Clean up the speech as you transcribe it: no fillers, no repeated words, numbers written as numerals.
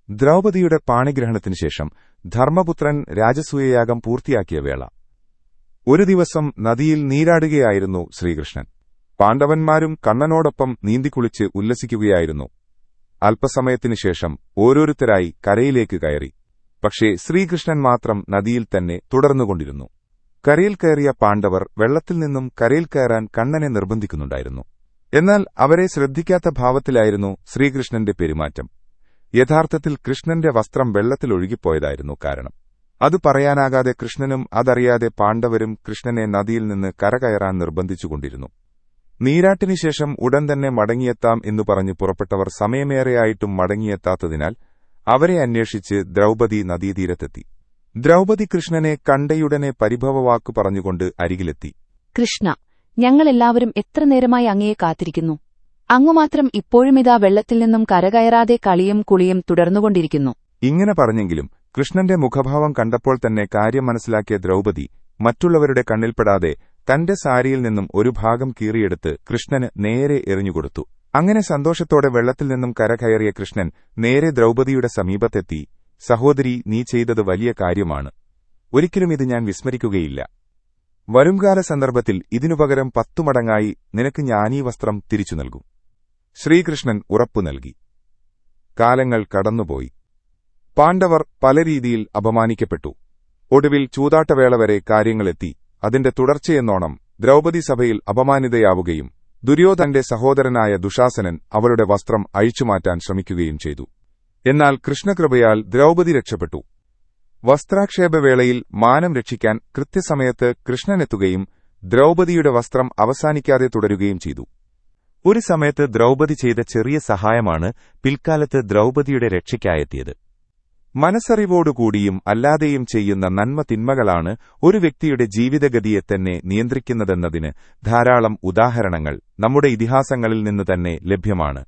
ദ്രൗപദിയുടെ പാണിഗ്രഹണത്തിനുശേഷം ധർമ്മപുത്രൻ രാജസൂയയാഗം പൂർത്തിയാക്കിയ വേള. ഒരു ദിവസം നദിയിൽ നീരാടുകയായിരുന്നു ശ്രീകൃഷ്ണൻ. പാണ്ഡവന്മാരും കണ്ണനോടൊപ്പം നീന്തിക്കുളിച്ച് ഉല്ലസിക്കുകയായിരുന്നു. അല്പസമയത്തിനുശേഷം ഓരോരുത്തരായി കരയിലേക്ക് കയറി. പക്ഷേ ശ്രീകൃഷ്ണൻ മാത്രം നദിയിൽ തന്നെ തുടർന്നുകൊണ്ടിരുന്നു. കരയിൽ കയറിയ പാണ്ഡവർ വെള്ളത്തിൽ നിന്നും കരയിൽ കയറാൻ കണ്ണനെ നിർബന്ധിക്കുന്നുണ്ടായിരുന്നു. എന്നാൽ അവരെ ശ്രദ്ധിക്കാത്ത ഭാവത്തിലായിരുന്നു ശ്രീകൃഷ്ണന്റെ പെരുമാറ്റം. യഥാർത്ഥത്തിൽ കൃഷ്ണന്റെ വസ്ത്രം വെള്ളത്തിൽ ഒഴുകിപ്പോയതായിരുന്നു കാരണം. അത് പറയാനാകാതെ കൃഷ്ണനും അതറിയാതെ പാണ്ഡവരും കൃഷ്ണനെ നദിയിൽ നിന്ന് കരകയറാൻ നിർബന്ധിച്ചുകൊണ്ടിരുന്നു. നീരാട്ടിനുശേഷം ഉടൻ തന്നെ മടങ്ങിയെത്താം എന്നു പറഞ്ഞ് പുറപ്പെട്ടവർ സമയമേറെയായിട്ടും മടങ്ങിയെത്താത്തതിനാൽ അവരെ അന്വേഷിച്ച് ദ്രൗപദി നദീതീരത്തെത്തി. ദ്രൗപദി കൃഷ്ണനെ കണ്ടയുടനെ പരിഭവവാക്കു പറഞ്ഞുകൊണ്ട് അരികിലെത്തി. കൃഷ്ണ, ഞങ്ങളെല്ലാവരും എത്ര നേരമായി അങ്ങയെ കാത്തിരിക്കുന്നു. അങ്ങുമാത്രം ഇപ്പോഴുമിതാ വെള്ളത്തിൽ നിന്നും കരകയറാതെ കളിയും കുളിയും തുടർന്നുകൊണ്ടിരിക്കുന്നു. ഇങ്ങനെ പറഞ്ഞെങ്കിലും കൃഷ്ണന്റെ മുഖഭാവം കണ്ടപ്പോൾ തന്നെ കാര്യം മനസ്സിലാക്കിയ ദ്രൗപദി മറ്റുള്ളവരുടെ കണ്ണിൽപ്പെടാതെ തന്റെ സാരിയിൽ നിന്നും ഒരു ഭാഗം കീറിയെടുത്ത് കൃഷ്ണന് നേരെ എറിഞ്ഞുകൊടുത്തു. അങ്ങനെ സന്തോഷത്തോടെ വെള്ളത്തിൽ നിന്നും കരകയറിയ കൃഷ്ണൻ നേരെ ദ്രൗപദിയുടെ സമീപത്തെത്തി, സഹോദരി, നീ ചെയ്തത് വലിയ കാര്യമാണ്. ഒരിക്കലും ഇത് ഞാൻ വിസ്മരിക്കുകയില്ല. വരുംകാല സന്ദർഭത്തിൽ ഇതിനുപകരം 10 മടങ്ങായി നിനക്ക് ഞാനീ വസ്ത്രം തിരിച്ചു നൽകും. ശ്രീകൃഷ്ണൻ ഉറപ്പു നൽകി. കാലങ്ങൾ കടന്നുപോയി. പാണ്ഡവർ പല രീതിയിൽ അപമാനിക്കപ്പെട്ടു. ഒടുവിൽ ചൂതാട്ടവേള വരെ കാര്യങ്ങളെത്തി. അതിന്റെ തുടർച്ചയെന്നോണം ദ്രൗപദി സഭയിൽ അപമാനിതയാവുകയും ദുര്യോധനന്റെ സഹോദരനായ ദുശാസനൻ അവളുടെ വസ്ത്രം അഴിച്ചുമാറ്റാൻ ശ്രമിക്കുകയും ചെയ്തു. എന്നാൽ കൃഷ്ണകൃപയാൽ ദ്രൗപദി രക്ഷപ്പെട്ടു. വസ്ത്രാക്ഷേപവേളയിൽ മാനം രക്ഷിക്കാൻ കൃത്യസമയത്ത് കൃഷ്ണനെത്തുകയും ദ്രൗപദിയുടെ വസ്ത്രം അവസാനിക്കാതെ തുടരുകയും ചെയ്തു. ഒരു സമയത്ത് ദ്രൗപദി ചെയ്ത ചെറിയ സഹായമാണ് പിൽക്കാലത്ത് ദ്രൗപദിയുടെ രക്ഷയ്ക്കായെത്തിയത്. മനസ്സറിവോടുകൂടിയും അല്ലാതെയും ചെയ്യുന്ന നന്മ തിന്മകളാണ് ഒരു വ്യക്തിയുടെ ജീവിതഗതിയെ തന്നെ നിയന്ത്രിക്കുന്നതെന്നതിന് ധാരാളം ഉദാഹരണങ്ങൾ നമ്മുടെ ഇതിഹാസങ്ങളിൽ നിന്ന് തന്നെ ലഭ്യമാണ്.